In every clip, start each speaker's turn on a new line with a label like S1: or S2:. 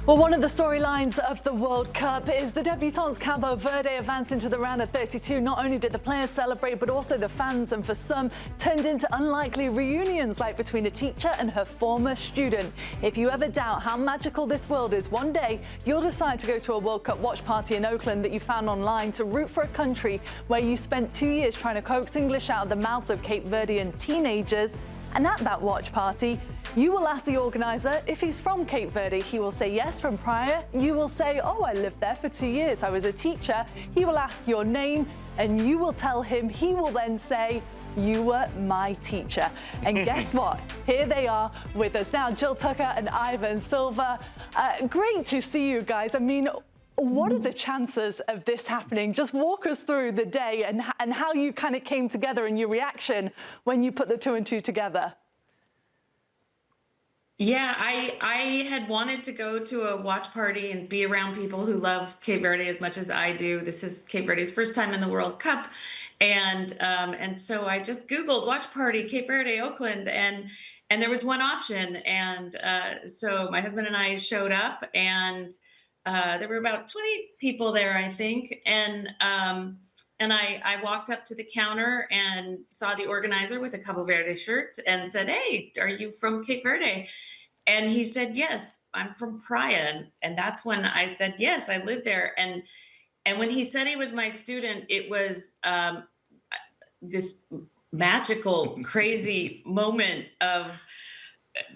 S1: Well, one of the storylines of the World Cup is the debutants Cabo Verde advancing to the round of 32. Not only did the players celebrate, but also the fans, and for some, turned into unlikely reunions like between a teacher and her former student. If you ever doubt how magical this world is, one day you'll decide to go to a World Cup watch party in Oakland that you found online to root for a country where you spent 2 years trying to coax English out of the mouths of Cape Verdean teenagers. And at that watch party, you will ask the organizer if he's from Cape Verde. He will say yes from prior. You will say, oh, I lived there for 2 years. I was a teacher. He will ask your name and you will tell him. He will then say, you were my teacher. And guess what? Here they are with us now, Jill Tucker and Ivan Silva. Great to see you guys. I mean, what are the chances of this happening? Just walk us through the day and how you kind of came together and your reaction when you put the 2 and 2 together.
S2: Yeah, I had wanted to go to a watch party and be around people who love Cape Verde as much as I do. This is Cape Verde's first time in the World Cup. And so I just Googled watch party, Cape Verde, Oakland, and there was one option. And so my husband and I showed up, and there were about 20 people there, I think. And I walked up to the counter and saw the organizer with a Cabo Verde shirt and said, hey, are you from Cape Verde? And he said, yes, I'm from Praia. And that's when I said, yes, I live there. And when he said he was my student, it was this magical, crazy moment of,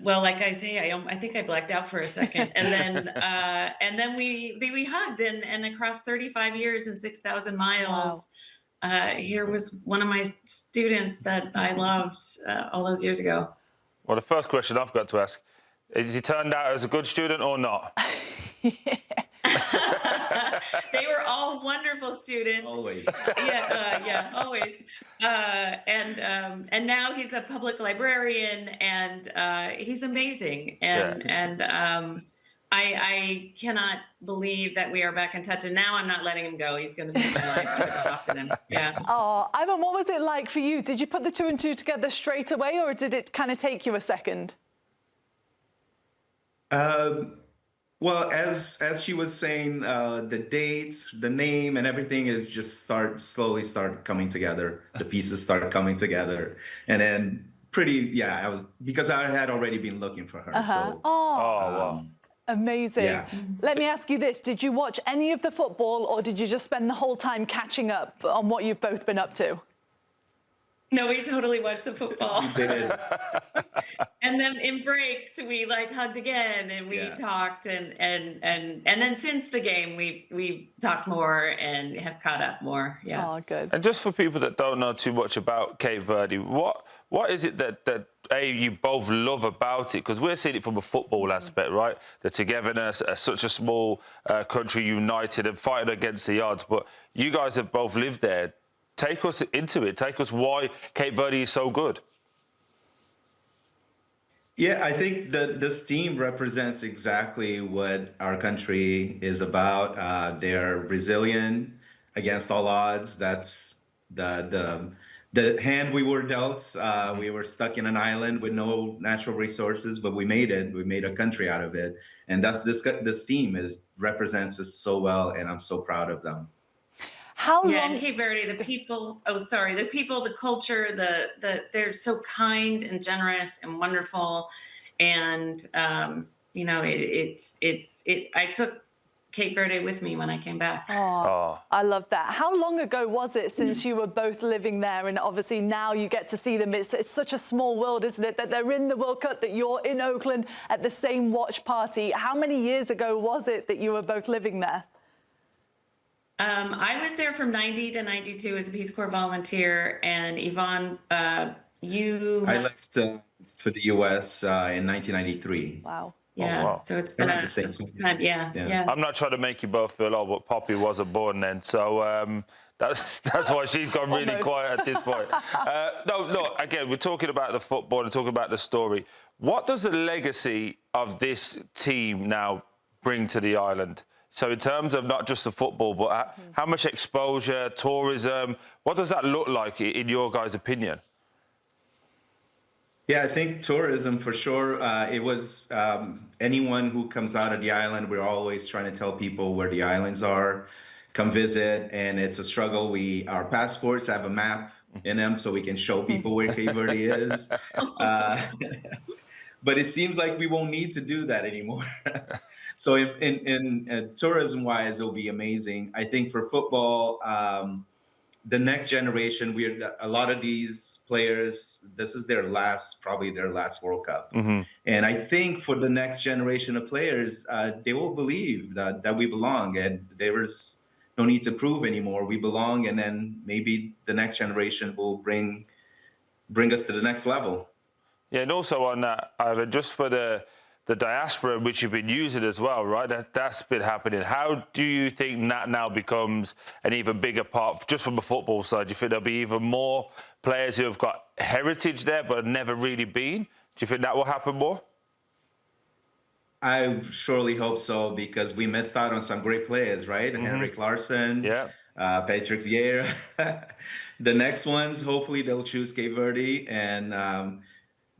S2: well, like I say, I think I blacked out for a second, and then we hugged, and across 35 years and 6,000 miles, wow. Here was one of my students that I loved all those years ago.
S3: Well, the first question I've got to ask is: he turned out as a good student or not?
S2: They were all wonderful students.
S4: Always.
S2: Yeah, always. And now he's a public librarian, and he's amazing. I cannot believe that we are back in touch. And now I'm not letting him go. He's going to be in my life. I'm going to go after him. Yeah.
S1: Oh, Ivan, what was it like for you? Did you put the 2 and 2 together straight away, or did it kind of take you a second?
S4: Well, as she was saying, the dates, the name, and everything is just slowly start coming together. The pieces started coming together, and then because I had already been looking for her. So,
S3: wow.
S1: Amazing.
S4: Yeah.
S1: Let me ask you this: did you watch any of the football, or did you just spend the whole time catching up on what you've both been up to?
S2: No, we totally watched the football.
S4: We did.
S2: And then in breaks, we like hugged again, and we talked, and then since the game, we've talked more and have caught up more. Yeah.
S1: Oh, good.
S3: And just for people that don't know too much about Cape Verde, what is it that you both love about it? Because we're seeing it from a football aspect, right? The togetherness, such a small country united and fighting against the odds. But you guys have both lived there. Take us into it. Take us why Cape Verde is so good.
S4: Yeah, I think this team represents exactly what our country is about. They're resilient against all odds. That's the hand we were dealt. We were stuck in an island with no natural resources, but we made it. We made a country out of it, and that's this team represents us so well, and I'm so proud of them.
S1: How long?
S2: Yeah, in Cape Verde, the people, the culture, they're so kind and generous and wonderful. And, you know, I took Cape Verde with me when I came back.
S1: Oh, I love that. How long ago was it since you were both living there? And obviously now you get to see them. It's such a small world, isn't it? That they're in the World Cup, that you're in Oakland at the same watch party. How many years ago was it that you were both living there?
S2: I was there from 90 to 92 as a Peace Corps volunteer, and Yvonne, I
S4: left for the U.S. In 1993.
S1: Wow.
S2: Yeah,
S3: oh, wow.
S2: So it's been a time. Yeah.
S3: I'm not trying to make you both feel old, but Poppy wasn't born then, so that's why she's gone really quiet at this point. No, look, again, we're talking about the football and talking about the story. What does the legacy of this team now bring to the island? So in terms of not just the football, but how much exposure, tourism, what does that look like in your guys' opinion?
S4: Yeah, I think tourism for sure. It was anyone who comes out of the island, we're always trying to tell people where the islands are, come visit, and it's a struggle. Our passports have a map in them so we can show people where Cape Verde is. But it seems like we won't need to do that anymore. So in tourism wise, it'll be amazing. I think for football, the next generation, a lot of these players, this is probably their last World Cup. And I think for the next generation of players, they will believe that we belong, and there's no need to prove anymore. We belong, and then maybe the next generation will bring us to the next level.
S3: Yeah, and also on that, Ivan, just for the diaspora, which you've been using as well, right? That's been happening. How do you think that now becomes an even bigger part, just from the football side? Do you think there'll be even more players who have got heritage there but have never really been? Do you think that will happen more?
S4: I surely hope so, because we missed out on some great players, right? Henrik Larsson, Patrick Vieira. The next ones, hopefully they'll choose Cape Verde, and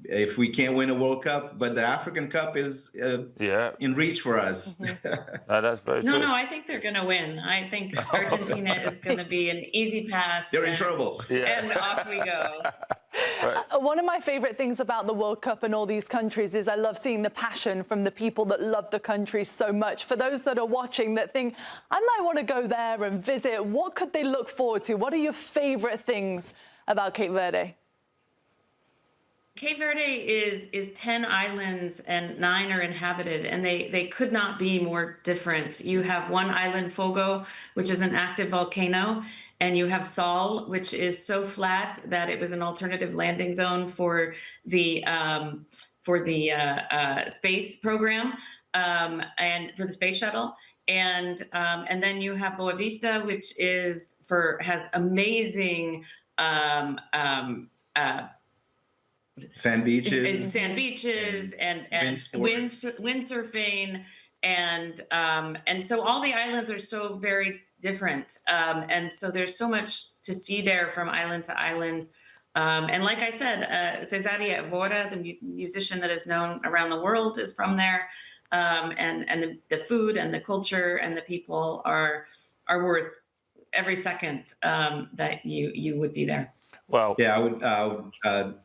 S4: if we can't win a World Cup, but the African Cup is in reach for us.
S3: That's very true.
S2: No, I think they're going to win. I think Argentina is going to be an easy pass.
S4: They're in trouble.
S2: And off we go.
S1: One of my favorite things about the World Cup and all these countries is I love seeing the passion from the people that love the country so much. For those that are watching that think, I might want to go there and visit, what could they look forward to? What are your favorite things about Cape Verde?
S2: Cape Verde is 10 islands and 9 are inhabited, and they could not be more different. You have one island, Fogo, which is an active volcano, and you have Sol, which is so flat that it was an alternative landing zone for the space program and for the space shuttle. And then you have Boa Vista, which has amazing
S4: sand beaches
S2: and windsurfing, and so all the islands are so very different, and so there's so much to see there from island to island, and like I said, Cesaria Evora, the musician that is known around the world, is from there, and the food and the culture and the people are worth every second that you would be there.
S3: Well,
S4: yeah, I would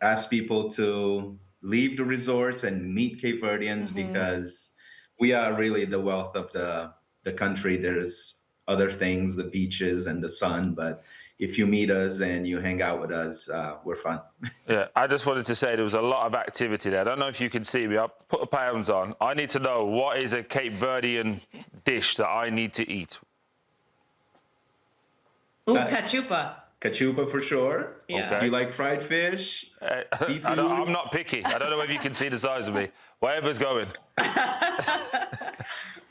S4: ask people to leave the resorts and meet Cape Verdeans, because we are really the wealth of the country. There's other things, the beaches and the sun, but if you meet us and you hang out with us, we're fun.
S3: Yeah, I just wanted to say there was a lot of activity there. I don't know if you can see me. I'll put the pounds on. I need to know, what is a Cape Verdean dish that I need to eat?
S2: Ooh, cachupa.
S4: Cachupa for sure.
S2: Yeah.
S3: Okay.
S4: Do you like fried fish? Seafood?
S3: I'm not picky. I don't know if you can see the size of me. Wherever's going.
S4: You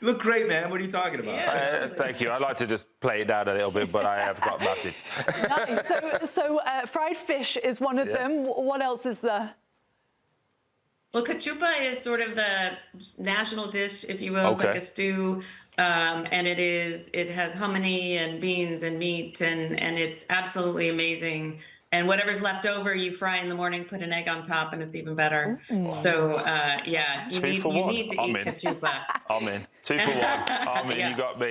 S4: look great, man. What are you talking about?
S2: Yeah.
S3: Thank you. I like to just play it down a little bit, but I have got massive.
S1: Nice. So fried fish is one of them. What else is there?
S2: Well, cachupa is sort of the national dish, if you will. It's like a stew. And it has hominy and beans and meat, and it's absolutely amazing. And whatever's left over, you fry in the morning, put an egg on top, and it's even better. So yeah, you need to eat cachupa.
S3: I'm in. 2 for 1. I'm in. You got me.